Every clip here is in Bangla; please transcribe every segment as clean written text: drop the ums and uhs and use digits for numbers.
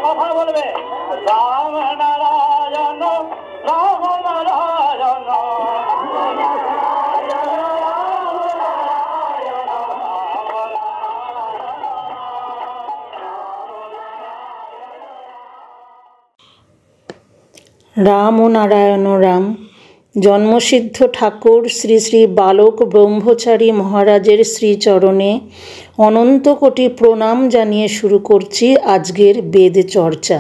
কথা বলবে রাম নারায়ণ রাম নারায়ণ। রাম ও নারায়ণ রাম। জন্মসিদ্ধ ঠাকুর শ্রী শ্রী বালক ব্রহ্মচারী মহারাজের শ্রীচরণে অনন্ত কোটি প্রণাম জানিয়ে শুরু করছি আজকের বেদ চর্চা।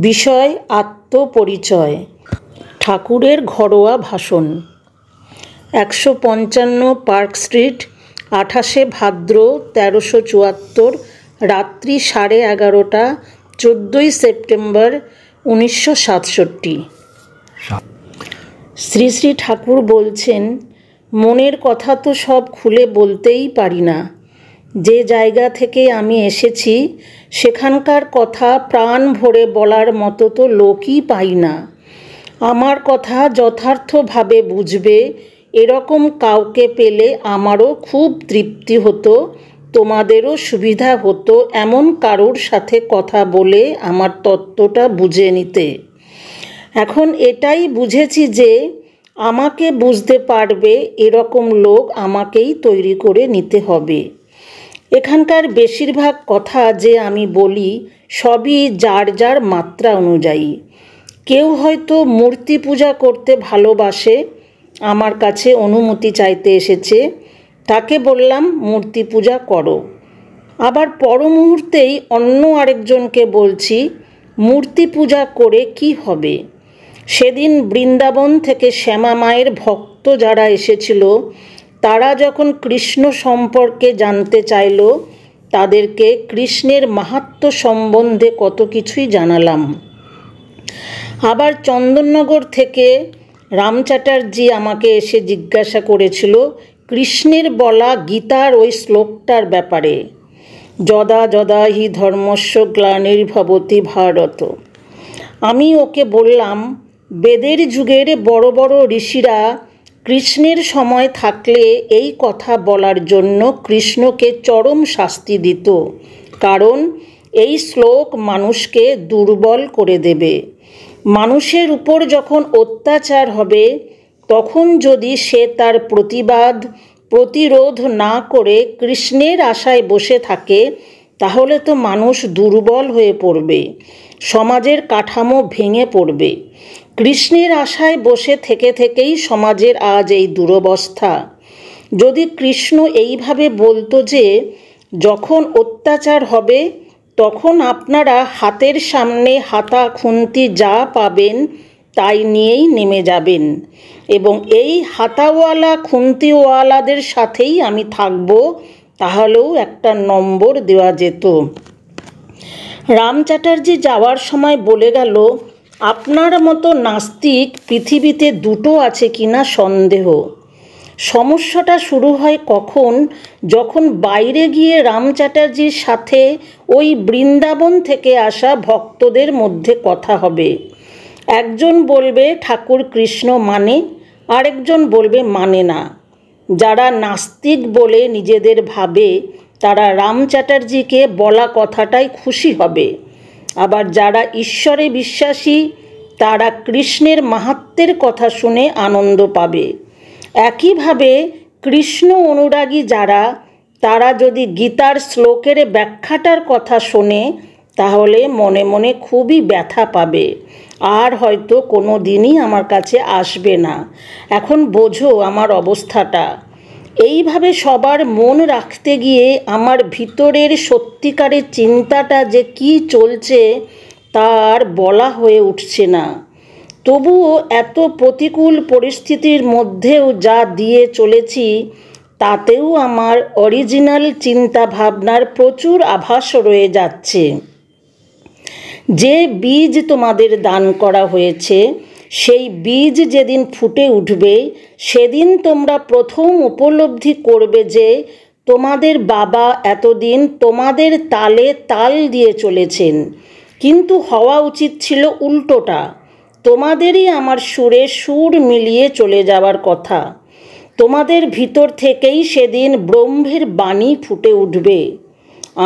বিষয় আত্মপরিচয়। ঠাকুরের ঘরোয়া ভাষণ। 155 পার্ক স্ট্রিট, 28শে ভাদ্র 1374, রাত্রি 11:30, 14ই সেপ্টেম্বর 1967। শ্রী শ্রী ঠাকুর বলছেন, মনের কথা তো সব খুলে বলতেই পারি না। যে জায়গা থেকে আমি এসেছি সেখানকার কথা প্রাণ ভরে বলার মতো তো লোকই পাই না। আমার কথা যথার্থভাবে বুঝবে এরকম কাউকে পেলে আমারও খুব তৃপ্তি হতো, তোমাদেরও সুবিধা হতো এমন কারোর সাথে কথা বলে আমার তত্ত্বটা বুঝে নিতে। এখন এটাই বুঝেছি যে আমাকে বুঝতে পারবে এরকম লোক আমাকেই তৈরি করে নিতে হবে। এখানকার বেশিরভাগ কথা যে আমি বলি সবই যার যার মাত্রা অনুযায়ী। কেউ হয়তো মূর্তি পূজা করতে ভালোবাসে, আমার কাছে অনুমতি চাইতে এসেছে, তাকে বললাম মূর্তি পূজা করো। আবার পর মুহূর্তেই অন্য আরেকজনকে বলছি মূর্তি পূজা করে কি হবে। সেদিন বৃন্দাবন থেকে শ্যামা মায়ের ভক্ত যারা এসেছিল তারা যখন কৃষ্ণ সম্পর্কে জানতে চাইল, তাদেরকে কৃষ্ণের মাহাত্ম্য সম্বন্ধে কত কিছুই জানালাম। আবার চন্দননগর থেকে রাম চ্যাটার্জি আমাকে এসে জিজ্ঞাসা করেছিল কৃষ্ণের বলা গীতার ওই শ্লোকটার ব্যাপারে, যদা যদা হি ধর্মস্য গ্লানির্ভবতি ভারত। আমি ওকে বললাম বেদের যুগের বড় বড় ঋষিরা কৃষ্ণের সময় থাকলে এই কথা বলার জন্য কৃষ্ণকে চরম শাস্তি দিত, কারণ এই শ্লোক মানুষকে দুর্বল করে দেবে। মানুষের উপর যখন অত্যাচার হবে তখন যদি সে তার প্রতিরোধ না করে কৃষ্ণের আশায় বসে থাকে তাহলে তো মানুষ দুর্বল হয়ে পড়বে, সমাজের কাঠামো ভেঙে পড়বে। কৃষ্ণের আশায় বসে থেকে থেকেই সমাজের আজ এই দুরবস্থা। যদি কৃষ্ণ এইভাবে বলতো যে যখন অত্যাচার হবে তখন আপনারা হাতের সামনে হাতা খুন্তি যা পাবেন তাই নিয়েই নেমে যাবেন এবং এই হাতাওয়ালা খুন্তিওয়ালাদের সাথেই আমি থাকব, তাহলেও একটা নম্বর দেওয়া যেত। রাম চ্যাটার্জি যাওয়ার সময় বলে গেল, আপনার মতো নাস্তিক পৃথিবীতে দুটো আছে কিনা সন্দেহ। সমস্যাটা শুরু হয় কখন, যখন বাইরে গিয়ে রাম চ্যাটার্জির সাথে ওই বৃন্দাবন থেকে আসা ভক্তদের মধ্যে কথা হবে। একজন বলবে ঠাকুর কৃষ্ণ মানে, আরেকজন বলবে মানে না। যারা নাস্তিক বলে নিজেদের ভাবে তারা রাম চ্যাটার্জিকে বলা কথাটাই খুশি হবে, আবার যারা ঈশ্বরে বিশ্বাসী তারা কৃষ্ণের মাহাত্ম্যের কথা শুনে আনন্দ পাবে। একইভাবে কৃষ্ণ অনুরাগী যারা, তারা যদি গীতার শ্লোকের ব্যাখ্যাটার কথা শোনে তাহলে মনে মনে খুবই ব্যথা পাবে, আর হয়তো কোনো দিনই আমার কাছে আসবে না। এখন বোঝো আমার অবস্থাটা। এইভাবে সবার মন রাখতে গিয়ে আমার ভিতরের সত্যিকারের চিন্তাটা যে কি চলছে তার বলা হয়ে উঠছে না। তবুও এত প্রতিকূল পরিস্থিতির মধ্যেও যা দিয়ে চলেছি তাতেও আমার অরিজিনাল চিন্তা ভাবনার প্রচুর আভাস রয়ে যাচ্ছে। যে বীজ তোমাদের দান করা হয়েছে সেই বীজ যেদিন ফুটে উঠবে সেদিন তোমরা প্রথম উপলব্ধি করবে যে তোমাদের বাবা এতদিন তোমাদের তালে তাল দিয়ে চলেছেন, কিন্তু হওয়া উচিত ছিল উল্টোটা। তোমাদেরই আমার সুরে সুর মিলিয়ে চলে যাওয়ার কথা। তোমাদের ভিতর থেকেই সেদিন ব্রহ্মের বাণী ফুটে উঠবে।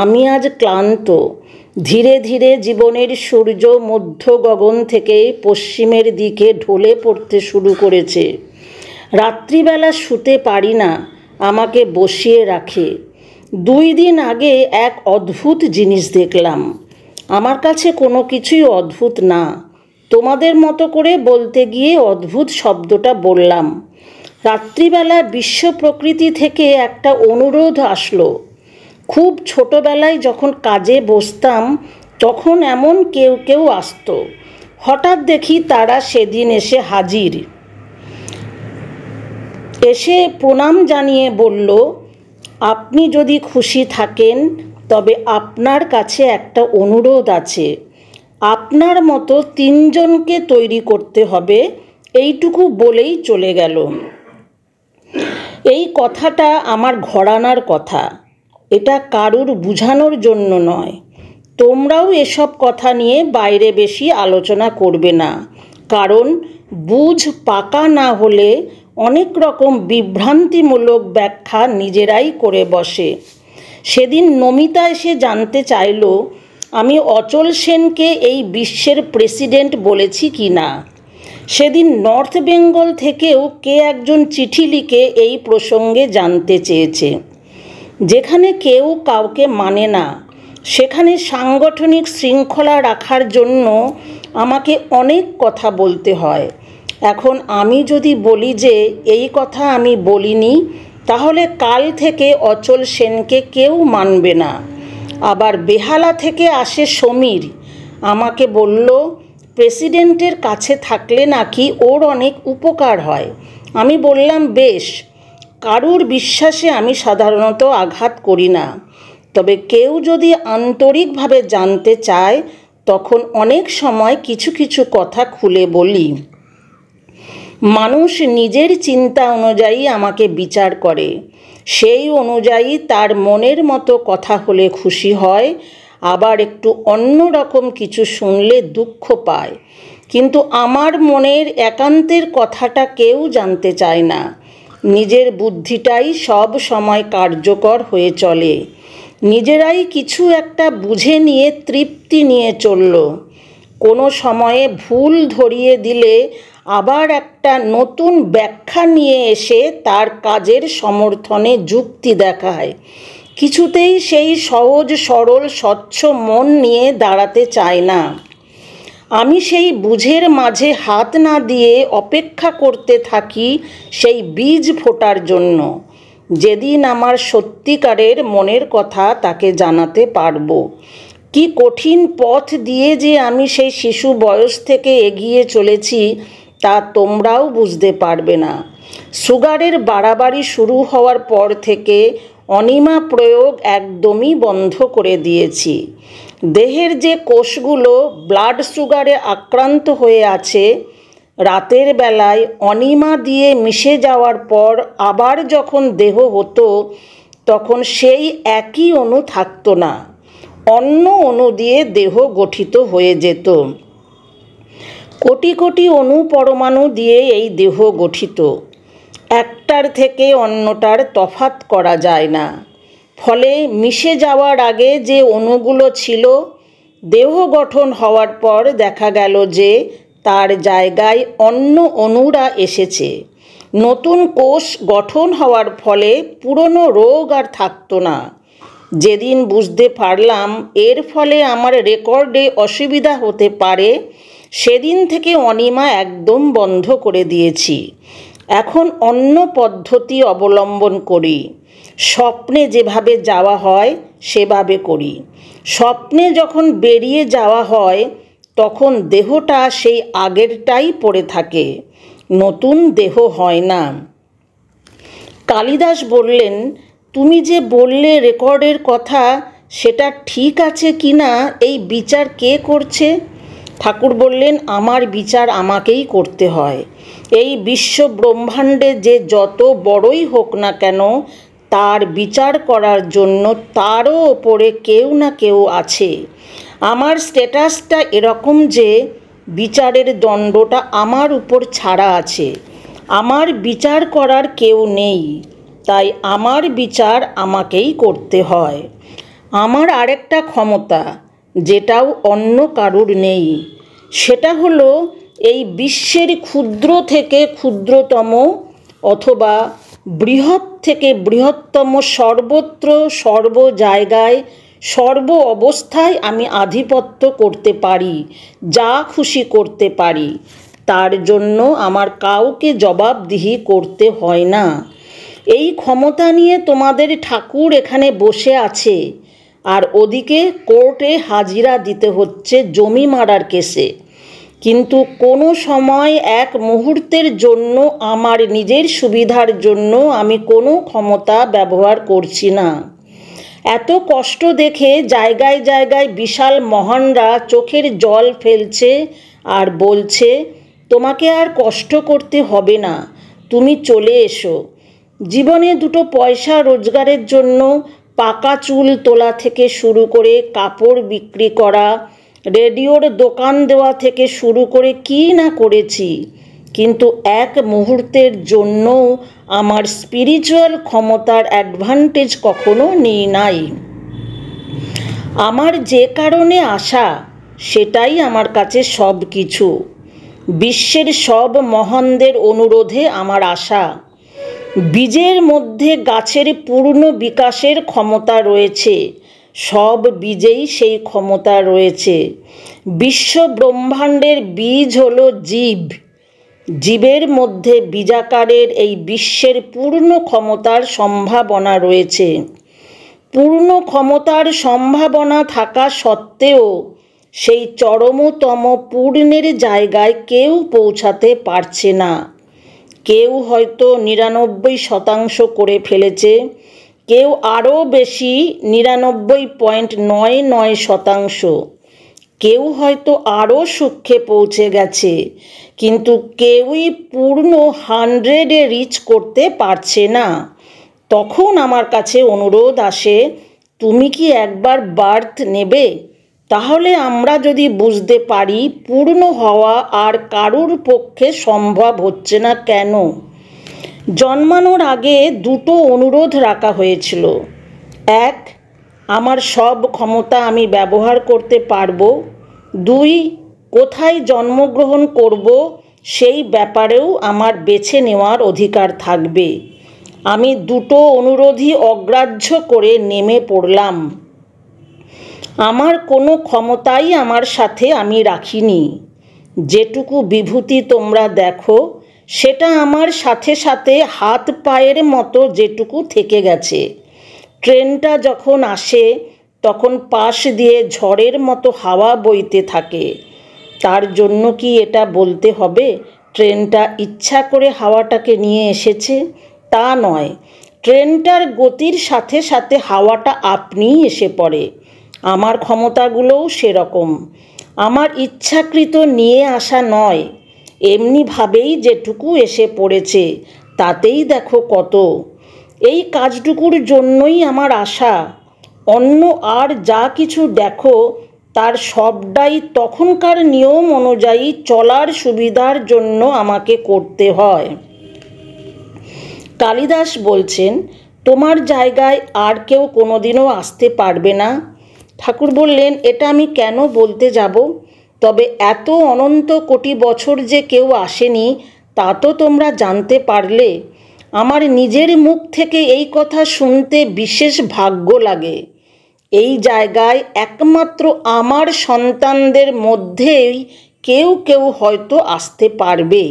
আমি আজ ক্লান্ত। ধীরে ধীরে জীবনের সূর্য মধ্য গগন থেকে পশ্চিমের দিকে ঢলে পড়তে শুরু করেছে। রাত্রিবেলা শুতে পারি না, আমাকে বসিয়ে রাখে। 2 দিন আগে এক অদ্ভুত জিনিস দেখলাম। আমার কাছে কোনো কিছুই অদ্ভুত না, তোমাদের মতো করে বলতে গিয়ে অদ্ভুত শব্দটা বললাম। রাত্রিবেলা বিশ্ব প্রকৃতি থেকে একটা অনুরোধ আসলো। খুব ছোটবেলায় যখন কাজে বসতাম তখন এমন কেউ কেউ আসতো। হঠাৎ দেখি তারা সেদিন এসে হাজির। এসে প্রণাম জানিয়ে বলল, আপনি যদি খুশি থাকেন তবে আপনার কাছে একটা অনুরোধ আছে। আপনার মতো 3 জনকে তৈরি করতে হবে, এইটুকু বলেই চলে গেল। এই কথাটা আমার ঘরানার কথা, এটা কারুর বুঝানোর জন্য নয়। তোমরাও এসব কথা নিয়ে বাইরে বেশি আলোচনা করবে না, কারণ বুঝ পাকা না হলে অনেক রকম বিভ্রান্তিমূলক ব্যাখ্যা নিজেরাই করে বসে। সেদিন নমিতা এসে জানতে চাইল আমি অচল সেনকে এই বিশ্বের প্রেসিডেন্ট বলেছি কি না। সেদিন নর্থ বেঙ্গল থেকেও কে একজন চিঠি লিখে এই প্রসঙ্গে জানতে চেয়েছে। যেখানে কেউ কাউকে মানে না, সেখানে সাংগঠনিক শৃঙ্খলা রাখার জন্য আমাকে অনেক কথা বলতে হয়। এখন আমি যদি বলি যে এই কথা আমি বলিনি, তাহলে কাল থেকে অচল সেনকে কেউ মানবে না। আবার বেহালা থেকে আসে সমীর, আমাকে বলল প্রেসিডেন্টের কাছে থাকলে নাকি ওর অনেক উপকার হয়। আমি বললাম বেশ। কারুর বিশ্বাসে আমি সাধারণত আঘাত করি না, তবে কেউ যদি আন্তরিকভাবে জানতে চায় তখন অনেক সময় কিছু কিছু কথা খুলে বলি। মানুষ নিজের চিন্তা অনুযায়ী আমাকে বিচার করে, সেই অনুযায়ী তার মনের মতো কথা হলে খুশি হয়, আবার একটু অন্য রকম কিছু শুনলে দুঃখ পায়। কিন্তু আমার মনের একান্তের কথাটা কেউ জানতে চায় না। নিজের বুদ্ধিটাই সব সময় কার্যকর হয়ে চলে। নিজেরাই কিছু একটা বুঝে নিয়ে তৃপ্তি নিয়ে চলল। কোনো সময়ে ভুল ধরিয়ে দিলে আবার একটা নতুন ব্যাখ্যা নিয়ে এসে তার কাজের সমর্থনে যুক্তি দেখায়। কিছুতেই সেই সহজ সরল স্বচ্ছ মন নিয়ে দাঁড়াতে চায় না। আমি সেই বুঝের মাঝে হাত না দিয়ে অপেক্ষা করতে থাকি সেই বীজ ফোটার জন্য। যেদিন আমার সত্যিকারের মনের কথা তাকে জানাতে পারবো। কি কঠিন পথ দিয়ে যে আমি সেই শিশু বয়স থেকে এগিয়ে চলেছি তা তোমরাও বুঝতে পারবে না। সুগারের বাড়াবাড়ি শুরু হওয়ার পর থেকে অনিমা প্রয়োগ একদমই বন্ধ করে দিয়েছি। দেহের যে কোষগুলো ব্লাড সুগারে আক্রান্ত হয়ে আছে, রাতের বেলায় অনিমা দিয়ে মিশে যাওয়ার পর আবার যখন দেহ হতো তখন সেই একই অণু থাকতো না, অন্য অণু দিয়ে দেহ গঠিত হয়ে যেত। কোটি কোটি অণু পরমাণু দিয়ে এই দেহ গঠিত। একটার থেকে অন্যটার তফাৎ করা যায় না। ফলে মিশে যাওয়ার আগে যে অণুগুলো ছিল, দেহ গঠন হওয়ার পর দেখা গেল যে তার জায়গায় অন্য অণুরা এসেছে। নতুন কোষ গঠন হওয়ার ফলে পুরনো রোগ আর থাকতো না। যেদিন বুঝতে পারলাম এর ফলে আমার রেকর্ডে অসুবিধা হতে পারে, সেদিন থেকে অনিমা একদম বন্ধ করে দিয়েছি। এখন অন্য পদ্ধতি অবলম্বন করি। স্বপ্নে যেভাবে যাওয়া হয় সেভাবে করি। স্বপ্নে যখন বেরিয়ে যাওয়া হয় তখন দেহটা সেই আগেরটাই পড়ে থাকে, নতুন দেহ হয় না। কালিদাস বললেন, তুমি যে বললে রেকর্ডের কথা, সেটা ঠিক আছে কি না এই বিচার কে করছে? ঠাকুর বললেন, আমার বিচার আমাকেই করতে হয়। এই বিশ্ব ব্রহ্মাণ্ডে যে যত বড়ই হোক না কেন, তার বিচার করার জন্য তারও ওপরে কেউ না কেউ আছে। আমার স্ট্যাটাসটা এরকম যে বিচারের দণ্ডটা আমার উপর ছাড়া আছে, আমার বিচার করার কেউ নেই, তাই আমার বিচার আমাকেই করতে হয়। আমার আরেকটা ক্ষমতা, যেটাও অন্য কারুর নেই, সেটা হলো এই বিশ্বের ক্ষুদ্র থেকে ক্ষুদ্রতম অথবা বৃহৎ থেকে বৃহত্তম সর্বত্র সর্ব জায়গায় সর্ব অবস্থায় আমি আধিপত্য করতে পারি, যা খুশি করতে পারি। তার জন্য আমার কাউকে জবাবদিহি করতে হয় না। এই ক্ষমতা নিয়ে তোমাদের ঠাকুর এখানে বসে আছে, আর ওদিকে কোর্টে হাজিরা দিতে হচ্ছে জমি মারার কেসে। কিন্তু কোনো সময় এক মুহূর্তের জন্য আমার নিজের সুবিধার জন্য আমি কোনো ক্ষমতা ব্যবহার করছি না। এত কষ্ট দেখে জায়গায় জায়গায় বিশাল মহানরা চোখের জল ফেলছে আর বলছে, তোমাকে আর কষ্ট করতে হবে না, তুমি চলে এসো। জীবনে দুটো পয়সা রোজগারের জন্য পাকা চুল তোলা থেকে শুরু করে কাপড় বিক্রি করা, রেডিওর দোকান দেওয়া থেকে শুরু করে কী না করেছি, কিন্তু এক মুহূর্তের জন্যও আমার স্পিরিচুয়াল ক্ষমতার অ্যাডভান্টেজ কখনো নিই নাই। আমার যে কারণে আসা সেটাই আমার কাছে সব কিছু। বিশ্বের সব মহানদের অনুরোধে আমার আশা। বীজের মধ্যে গাছের পূর্ণ বিকাশের ক্ষমতা রয়েছে, সব বীজেই সেই ক্ষমতা রয়েছে। বিশ্ব ব্রহ্মাণ্ডের বীজ হলো জীব। জীবের মধ্যে বীজাকারের এই বিশ্বের পূর্ণ ক্ষমতার সম্ভাবনা রয়েছে। পূর্ণ ক্ষমতার সম্ভাবনা থাকা সত্ত্বেও সেই চরমতম পূর্ণের জায়গায় কেউ পৌঁছাতে পারছে না। কেউ হয়তো ৯৯% করে ফেলেছে, কেউ আরও বেশি ৯৯.৯৯%, কেউ হয়তো আরও সূক্ষ্মে পৌঁছে গেছে, কিন্তু কেউই পূর্ণ 100-এ রিচ করতে পারছে না। তখন আমার কাছে অনুরোধ আসে, তুমি কি একবার বার্থ নেবে? তাহলে আমরা যদি বুঝতে পারি পূর্ণ হওয়া আর কারুর পক্ষে সম্ভব হচ্ছে না কেন। জন্মানোর আগে দুটো অনুরোধ রাখা হয়েছিল। এক, আমার সব ক্ষমতা আমি ব্যবহার করতে পারবো। দুই, কোথায় জন্মগ্রহণ করব সেই ব্যাপারেও আমার বেছে নেওয়ার অধিকার থাকবে। আমি দুটো অনুরোধই অগ্রাহ্য করে নেমে পড়লাম। আমার কোনো ক্ষমতাই আমার সাথে আমি রাখিনি। যেটুকু বিভূতি তোমরা দেখো সেটা আমার সাথে সাথে হাত পায়ের মতো যেটুকু থেকে গেছে। ট্রেনটা যখন আসে তখন পাশ দিয়ে ঝড়ের মতো হাওয়া বইতে থাকে। তার জন্য কি এটা বলতে হবে ট্রেনটা ইচ্ছা করে হাওয়াটাকে নিয়ে এসেছে? তা নয়, ট্রেনটার গতির সাথে সাথে হাওয়াটা আপনিই এসে পড়ে। আমার ক্ষমতাগুলোও সেরকম। আমার ইচ্ছাকৃত নিয়ে আসা নয়, এমনিভাবেই যেটুকু এসে পড়েছে তাতেই দেখো কত। এই কাজটুকুর জন্যই আমার আশা। অন্য আর যা কিছু দেখো তার সবটাই তখনকার নিয়ম অনুযায়ী চলার সুবিধার জন্য আমাকে করতে হয়। কালিদাস বলছেন, তোমার জায়গায় আর কেউ কোনোদিনও আসতে পারবে না। ঠাকুর বললেন, এটা আমি কেন বলতে যাব? তবে এত অনন্ত কোটি বছর যে কেউ আসেনি তা তো তোমরা জানতে পারলে। আমার নিজের মুখ থেকে এই কথা শুনতে বিশেষ ভাগ্য লাগে। এই জায়গায় একমাত্র আমার সন্তানদের মধ্যেই কেউ কেউ হয়তো আসতে পারবে,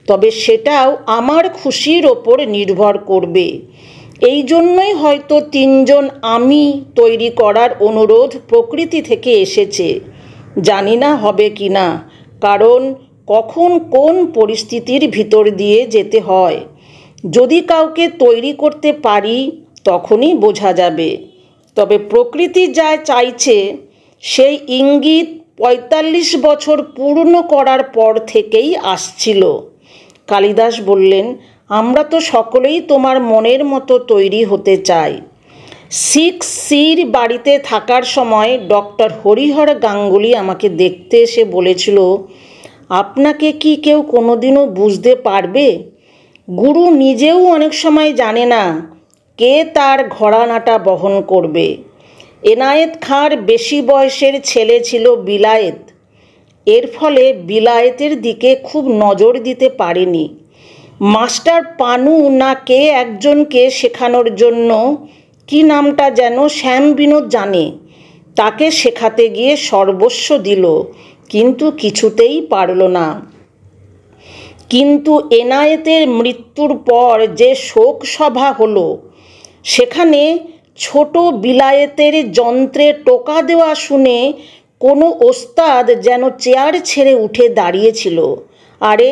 তবে সেটাও আমার খুশির ওপর নির্ভর করবে। এই জন্যই হয়তো 3 জন আমি তৈরি করার অনুরোধ প্রকৃতি থেকে এসেছে। জানি না হবে কি না, কারণ কখন কোন পরিস্থিতির ভিতর দিয়ে যেতে হয়। যদি কাউকে তৈরি করতে পারি তখনই বোঝা যাবে। তবে প্রকৃতি যা চাইছে সেই ইঙ্গিত 45 বছর পূর্ণ করার পর থেকেই আসছিল। কালিদাস বললেন, আমরা তো সকলেই তোমার মনের মতো তৈরি হতে চাই। সির বাড়িতে থাকার সময় ডক্টর হরিহর গাঙ্গুলি আমাকে দেখতে এসে বলেছিল, আপনাকে কি কেউ কোনোদিনও বুঝতে পারবে? গুরু নিজেও অনেক সময় জানে না কে তার ঘরানাটা বহন করবে। এনায়েত খাঁর বেশি বয়সের ছেলে ছিল বিলায়েত। এর ফলে বিলায়েতের দিকে খুব নজর দিতে পারেনি। মাস্টার পানু না কে একজনকে শেখানোর জন্য, কি নামটা যেন, শ্যাম বিনোদ জানে, তাকে শেখাতে গিয়ে সর্বস্ব দিল, কিন্তু কিছুতেই পারল না। কিন্তু এনায়েতের মৃত্যুর পর যে শোক সভা হলো, সেখানে ছোট বিলায়েতের যন্ত্রে টোকা দেওয়া শুনে কোনো ওস্তাদ যেন চেয়ার ছেড়ে উঠে দাঁড়িয়েছিল। আরে,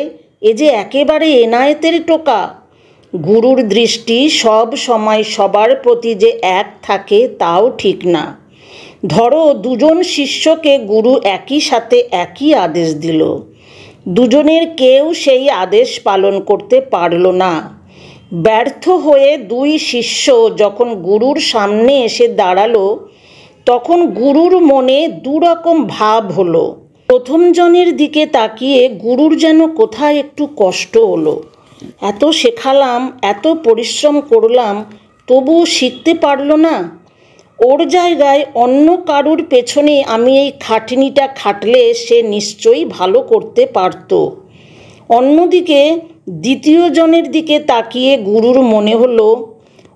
এ যে একেবারে এনায়েতের টোকা। গুরুর দৃষ্টি সব সময় সবার প্রতি যে এক থাকে তাও ঠিক না। ধরো দুজন শিষ্যকে গুরু একই সাথে একই আদেশ দিল, দুজনের কেউ সেই আদেশ পালন করতে পারল না। ব্যর্থ হয়ে দুই শিষ্য যখন গুরুর সামনে এসে দাঁড়ালো, তখন গুরুর মনে দুরকম ভাব হলো। প্রথম জনের দিকে তাকিয়ে গুরুর যেন কোথায় একটু কষ্ট হলো। এত শেখালাম, এত পরিশ্রম করলাম, তবুও শিখতে পারলো না। ওর জায়গায় অন্য কারুর পেছনে আমি এই খাটনিটা খাটলে সে নিশ্চয়ই ভালো করতে পারত। অন্যদিকে দ্বিতীয় জনের দিকে তাকিয়ে গুরুর মনে হলো,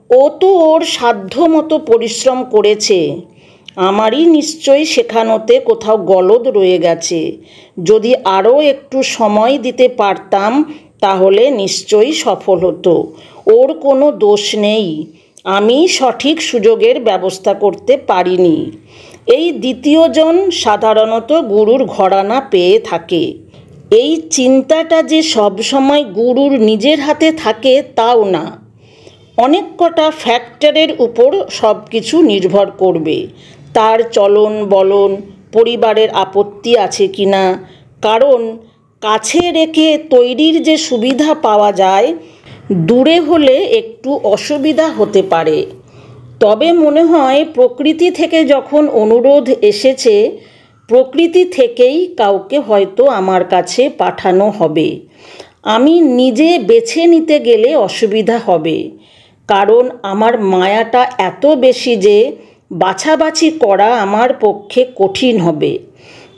ও তো ওর সাধ্য মতো পরিশ্রম করেছে, আমারই নিশ্চয়ই শেখানোতে কোথাও গলদ রয়ে গেছে। যদি আরও একটু সময় দিতে পারতাম তাহলে নিশ্চয়ই সফল হতো। ওর কোনো দোষ নেই, আমি সঠিক সুযোগের ব্যবস্থা করতে পারিনি। এই দ্বিতীয়জন সাধারণত গুরুর ঘরানা পেয়ে থাকে। এই চিন্তাটা যে সবসময় গুরুর নিজের হাতে থাকে তাও না। অনেক কটা ফ্যাক্টরের উপর সব কিছু নির্ভর করবে। তার চলন বলন, পরিবারের আপত্তি আছে কি না, কারণ কাছে রেখে তৈরির যে সুবিধা পাওয়া যায়, দূরে হলে একটু অসুবিধা হতে পারে। তবে মনে হয় প্রকৃতি থেকে যখন অনুরোধ এসেছে, প্রকৃতি থেকেই কাউকে হয়তো আমার কাছে পাঠানো হবে। আমি নিজে বেছে নিতে গেলে অসুবিধা হবে, কারণ আমার মায়াটা এত বেশি যে বাছাবাছি করা আমার পক্ষে কঠিন হবে।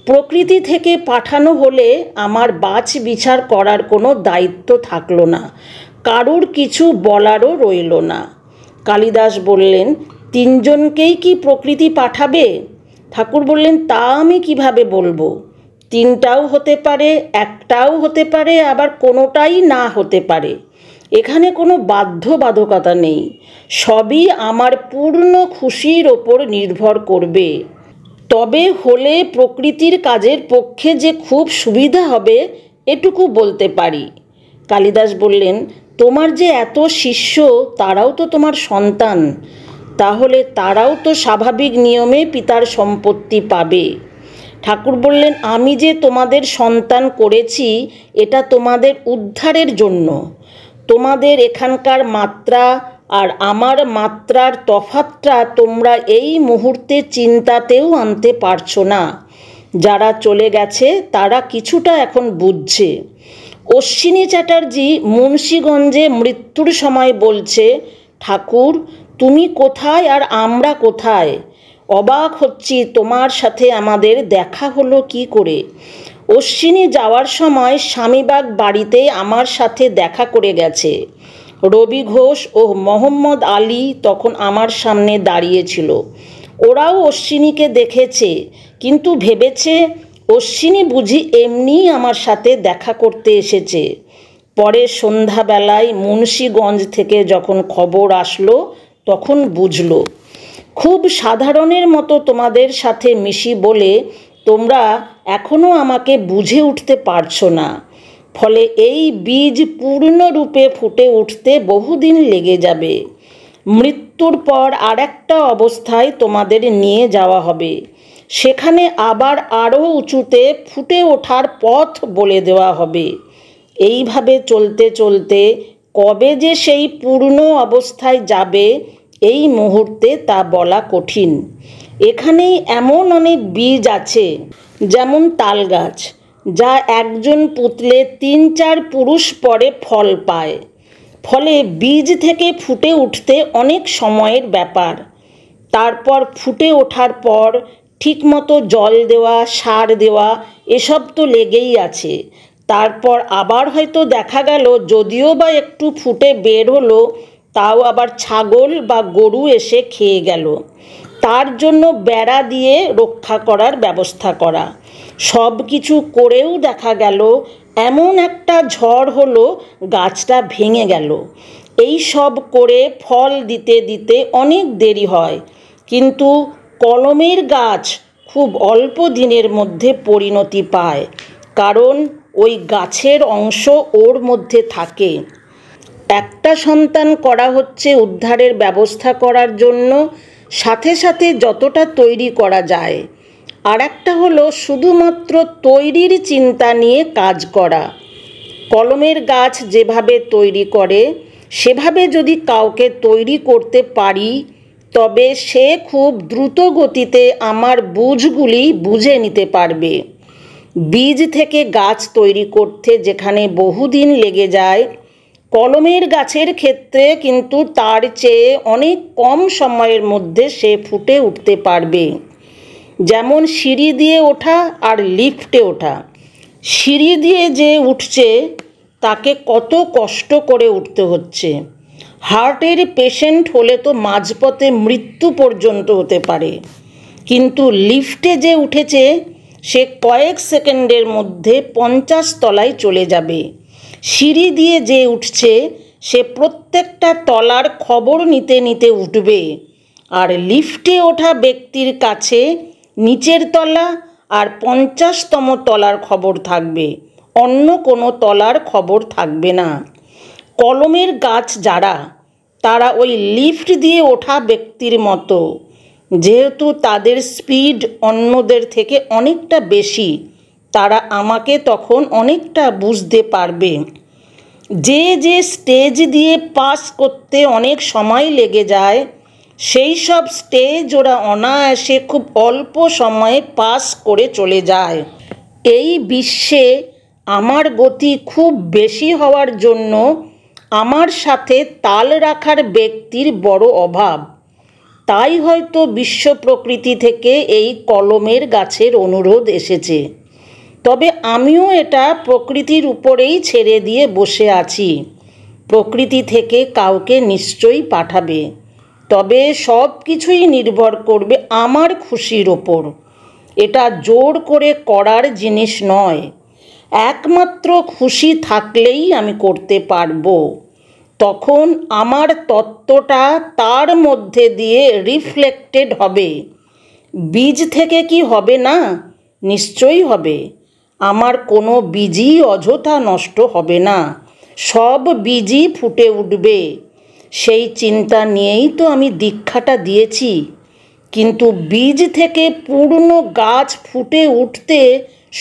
প্রকৃতি থেকে পাঠানো হলে আমার বাছ বিচার করার কোনো দায়িত্ব থাকলো না, কারুর কিছু বলারও রইল না। কালিদাস বললেন, তিনজনকেই কি প্রকৃতি পাঠাবে? ঠাকুর বললেন, তা আমি কিভাবে বলবো? তিনটাও হতে পারে, একটাও হতে পারে, আবার কোনোটাই না হতে পারে। এখানে কোনো বাধ্যবাধকতা নেই, সবই আমার পূর্ণ খুশির ওপর নির্ভর করবে। তবে হলে প্রকৃতির কাজের পক্ষে যে খুব সুবিধা হবে এটুকু বলতে পারি। কালিদাস বললেন, তোমার যে এত শিষ্য, তারাও তো তোমার সন্তান, তাহলে তারাও তো স্বাভাবিক নিয়মে পিতার সম্পত্তি পাবে। ঠাকুর বললেন, আমি যে তোমাদের সন্তান করেছি এটা তোমাদের উদ্ধারের জন্য। তোমাদের এখানকার মাত্রা আর আমার মাত্রার তফাৎটা তোমরা এই মুহূর্তে চিন্তাতেও আনতে পারছো না। যারা চলে গেছে তারা কিছুটা এখন বুঝছে। অশ্বিনী চ্যাটার্জি মুন্সিগঞ্জে মৃত্যুর সময় বলছে, ঠাকুর তুমি কোথায় আর আমরা কোথায়? অবাক হচ্ছি তোমার সাথে আমাদের দেখা হলো কি করে। অশ্বিনী যাওয়ার সময় স্বামীবাগ বাড়িতে আমার সাথে দেখা করে গেছে। রবি ঘোষ ও মোহাম্মদ আলী তখন আমার সামনে দাঁড়িয়েছিল। ওরাও অশ্বিনীকে দেখেছে, কিন্তু ভেবেছে অশ্বিনী বুঝি এমনিই আমার সাথে দেখা করতে এসেছে। পরে সন্ধ্যাবেলায় মুন্সিগঞ্জ থেকে যখন খবর আসলো তখন বুঝলো। খুব সাধারণের মতো তোমাদের সাথে মিশি বলে তোমরা এখনও আমাকে বুঝে উঠতে পারছো না। ফলে এই বীজ পূর্ণরূপে ফুটে উঠতে বহুদিন লেগে যাবে। মৃত্যুর পর আরেকটা অবস্থায় তোমাদের নিয়ে যাওয়া হবে, সেখানে আবার আরও উঁচুতে ফুটে ওঠার পথ বলে দেওয়া হবে। এইভাবে চলতে চলতে কবে যে সেই পূর্ণ অবস্থায় যাবে এই মুহূর্তে তা বলা কঠিন। এখানেই এমন অনেক বীজ আছে, যেমন তাল গাছ, যা একজন পুঁতলে ৩-৪ পুরুষ পরে ফল পায়। ফলে বীজ থেকে ফুটে উঠতে অনেক সময়ের ব্যাপার। তারপর ফুটে ওঠার পর ঠিকমতো জল দেওয়া, সার দেওয়া, এসব তো লেগেই আছে। তারপর আবার হয়তো দেখা গেল যদিও বা একটু ফুটে বের হলো, তাও আবার ছাগল বা গরু এসে খেয়ে গেল। তার জন্য বেড়া দিয়ে রক্ষা করার ব্যবস্থা করা। সব কিছু করেও দেখা গেল এমন একটা ঝড় হলো, গাছটা ভেঙে গেল। এই সব করে ফল দিতে দিতে অনেক দেরি হয়, কিন্তু কলমের গাছ খুব অল্প দিনের মধ্যে পরিণতি পায়, কারণ ওই গাছের অংশ ওর মধ্যে থাকে। একটা সন্তান করা হচ্ছে উদ্ধারের ব্যবস্থা করার জন্য, সাথে সাথে যতটা তৈরি করা যায়। আর একটা হলো শুধুমাত্র তৈরির চিন্তা নিয়ে কাজ করা। কলমের গাছ যেভাবে তৈরি করে সেভাবে যদি কাউকে তৈরি করতে পারি, তবে সে খুব দ্রুত গতিতে আমার বুঝগুলি বুঝে নিতে পারবে। বীজ থেকে গাছ তৈরি করতে যেখানে বহুদিন লেগে যায়, কলমের গাছের ক্ষেত্রে কিন্তু তার চেয়ে অনেক কম সময়ের মধ্যে সে ফুটে উঠতে পারবে। যেমন সিঁড়ি দিয়ে ওঠা আর লিফটে ওঠা। সিঁড়ি দিয়ে যে উঠছে তাকে কত কষ্ট করে উঠতে হচ্ছে। হার্টের পেশেন্ট হলে তো মাঝপথে মৃত্যু পর্যন্ত হতে পারে, কিন্তু লিফটে যে উঠেছে সে কয়েক সেকেন্ডের মধ্যে 50 তলায় চলে যাবে। সিঁড়ি দিয়ে যে উঠছে সে প্রত্যেকটা তলার খবর নিতে নিতে উঠবে, আর লিফটে ওঠা ব্যক্তির কাছে নিচের তলা আর 50তম তলার খবর থাকবে, অন্য কোনো তলার খবর থাকবে না। কলমের গাছ যারা, তারা ওই লিফট দিয়ে ওঠা ব্যক্তির মতো। যেহেতু তাদের স্পিড অন্যদের থেকে অনেকটা বেশি, তারা আমাকে তখন অনেকটা বুঝতে পারবে। যে যে স্টেজ দিয়ে পাস করতে অনেক সময় লেগে যায়, সেই সব স্টেজ ওরা অনায়াসে খুব অল্প সময়ে পাস করে চলে যায়। এই বিশ্বে আমার গতি খুব বেশি হওয়ার জন্য আমার সাথে তাল রাখার ব্যক্তির বড় অভাব। তাই হয়তো বিশ্ব প্রকৃতি থেকে এই কলমের গাছের অনুরোধ এসেছে। তবে আমিও এটা প্রকৃতির উপরেই ছেড়ে দিয়ে বসে আছি। প্রকৃতি থেকে কাউকে নিশ্চয়ই পাঠাবে, তবে সব কিছুই নির্ভর করবে আমার খুশির ওপর। এটা জোর করে করার জিনিস নয়। একমাত্র খুশি থাকলেই আমি করতে পারবো। তখন আমার তত্ত্বটা তার মধ্যে দিয়ে রিফ্লেক্টেড হবে। বীজ থেকে কি হবে না? নিশ্চয়ই হবে। আমার কোনো বীজই অযথা নষ্ট হবে না, সব বীজই ফুটে উঠবে। সেই চিন্তা নিয়েই তো আমি দীক্ষাটা দিয়েছি। কিন্তু বীজ থেকে পূর্ণ গাছ ফুটে উঠতে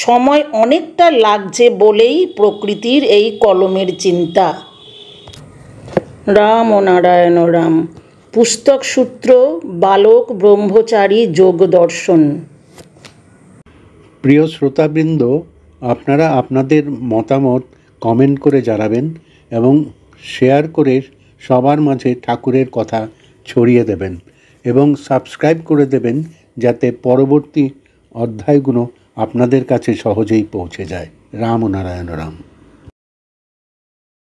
সময় অনেকটা লাগছে বলেই প্রকৃতির এই কলমের চিন্তা। রাম ও নারায়ণ রাম। পুস্তক সূত্র, বালক ব্রহ্মচারী যোগ দর্শন। প্রিয় শ্রোতাবৃন্দ, আপনারা আপনাদের মতামত কমেন্ট করে জানাবেন এবং শেয়ার করে সবার মাঝে ঠাকুরের কথা ছড়িয়ে দেবেন এবং সাবস্ক্রাইব করে দেবেন, যাতে পরবর্তী অধ্যায়গুলো আপনাদের কাছে সহজেই পৌঁছে যায়। রাম ও নারায়ণ রাম।